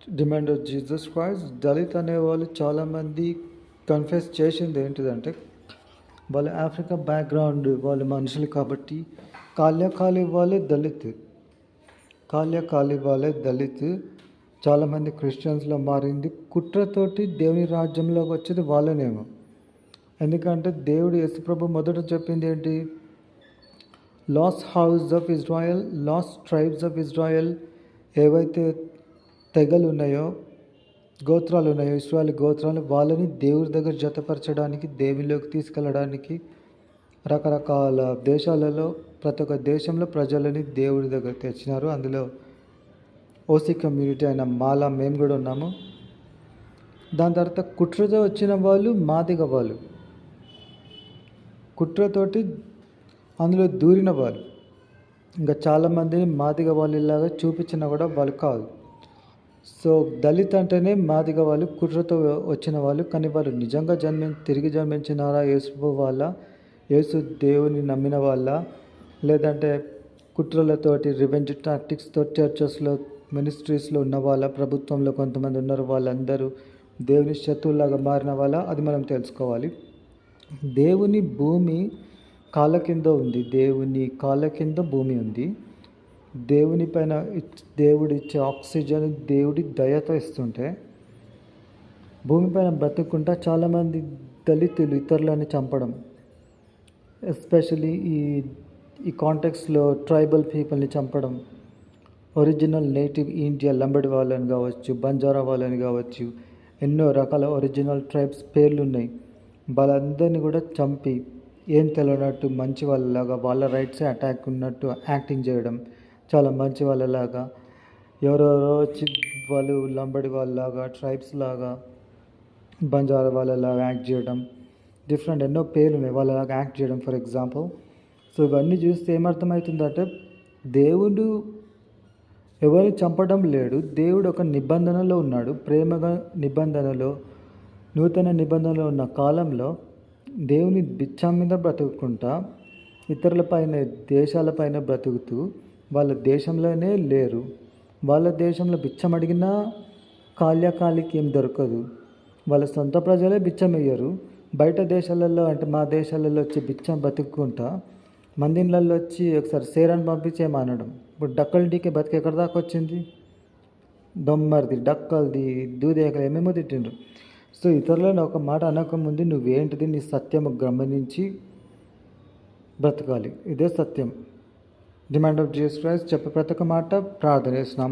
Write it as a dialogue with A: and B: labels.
A: Demand of Jesus Christ. Dalit అనేవాళ్ళు చాలామంది confess చేసింది ఏంటిదంటే, వాళ్ళ ఆఫ్రికా బ్యాక్గ్రౌండ్ వాళ్ళ మనుషులు కాబట్టి కాల్య వాళ్ళే దళిత్. చాలామంది క్రిస్టియన్స్లో మారింది కుట్రతోటి దేవుని రాజ్యంలోకి వచ్చేది వాళ్ళనేమో. ఎందుకంటే దేవుడు యేసుప్రభు మొదట చెప్పింది ఏంటి? Last house of Israel, last tribes of Israel, ఏవైతే తెగలు ఉన్నాయో, గోత్రాలు ఉన్నాయో, ఇశ్రాయేల్ గోత్రాలు, వాళ్ళని దేవుడి దగ్గర జతపరచడానికి, దేవునిలోకి తీసుకెళ్ళడానికి రకరకాల దేశాలలో ప్రతి ఒక్క దేశంలో ప్రజలని దేవుడి దగ్గర తెచ్చినారు. అందులో ఓసీ కమ్యూనిటీ అయిన మాలా మేము కూడా ఉన్నాము. దాని తర్వాత కుట్రతో వచ్చిన వాళ్ళు మాదిగ వాళ్ళు, కుట్రతోటి అందులో దూరిన వాళ్ళు. ఇంకా చాలామందిని మాదిగ వాళ్ళలాగా చూపించినా కూడా వాళ్ళు కాదు. సో దళిత్ అంటేనే మాదిగ వాళ్ళు, కుట్రతో వచ్చిన వాళ్ళు. కానీ వాళ్ళు నిజంగా తిరిగి జన్మించినారా? యేసు వాళ్ళ, యేసు దేవుని నమ్మిన వాళ్ళ, లేదంటే కుట్రలతోటి రివెంజ్ టాక్టిక్స్తో చర్చెస్లో మినిస్ట్రీస్లో ఉన్న వాళ్ళ, ప్రభుత్వంలో కొంతమంది ఉన్నారు, వాళ్ళందరూ దేవుని శత్రువులాగా మారిన వాళ్ళ, అది మనం తెలుసుకోవాలి. దేవుని భూమి కాళ్ళ కింద ఉంది, దేవుని కాళ్ళ కింద భూమి ఉంది. దేవుని పైన దేవుడు ఇచ్చే ఆక్సిజన్ దేవుడి దయతో ఇస్తుంటే భూమిపైన బ్రతుకుంటా చాలామంది దళితులు ఇతరులని చంపడం, ఎస్పెషలీ ఈ కాంటెక్స్లో ట్రైబల్ పీపుల్ని చంపడం, ఒరిజినల్ నేటివ్ ఇండియా లంబడి వాళ్ళని కావచ్చు, బంజారా వాళ్ళని కావచ్చు, ఎన్నో రకాల ఒరిజినల్ ట్రైబ్స్ పేర్లు ఉన్నాయి. వాళ్ళందరినీ కూడా చంపి ఏం తెలియనట్టు మంచి వాళ్ళలాగా, వాళ్ళ రైట్సే అటాక్ ఉన్నట్టు యాక్టింగ్ చేయడం, చాలా మంచి వాళ్ళలాగా, ఎవరెవరో వచ్చి వాళ్ళు లంబడి వాళ్ళలాగా, ట్రైబ్స్ లాగా, బంజారా వాళ్ళలాగా యాక్ట్ చేయడం, డిఫరెంట్ ఎన్నో పేర్లు ఉన్నాయి వాళ్ళలాగా యాక్ట్ చేయడం ఫర్ ఎగ్జాంపుల్. సో ఇవన్నీ చూస్తే ఏమర్థమవుతుందంటే, దేవుడు ఎవరిని చంపడం లేడు. దేవుడు ఒక నిబంధనలో ఉన్నాడు, ప్రేమగా నిబంధనలో, నూతన నిబంధనలో ఉన్న కాలంలో దేవుని బిచ్చం మీద బ్రతుకుకుంటా ఇతరులపైన, దేశాలపైన బ్రతుకుతూ వాళ్ళ దేశంలోనే లేరు. వాళ్ళ దేశంలో బిచ్చం అడిగినా కాలికి ఏం దొరకదు. వాళ్ళ సొంత ప్రజలే బిచ్చం వేయరు. బయట దేశాలలో, అంటే మా దేశాలలో వచ్చి బిచ్చం బతుక్కుంటా మందిళ్ళల్లో వచ్చి ఒకసారి సేరాన్ని పంపించేమనడం. ఇప్పుడు డక్కలడీకే బతికి ఎక్కడి దాకా వచ్చింది? దొమ్మరిది, డక్కలది, దూదేకలు ఏమేమో తిట్టిండ్రు. సో ఇతరులను ఒక మాట అనకముందు నువ్వేంటిది, నీ సత్యం గమనించి బ్రతకాలి. ఇదే సత్యం. డిమాండ్ ఆఫ్ జీసస్ క్రైస్ట్ చెప్పే ప్రతి ఒక్క మాట ప్రార్థన చేస్తున్నాం.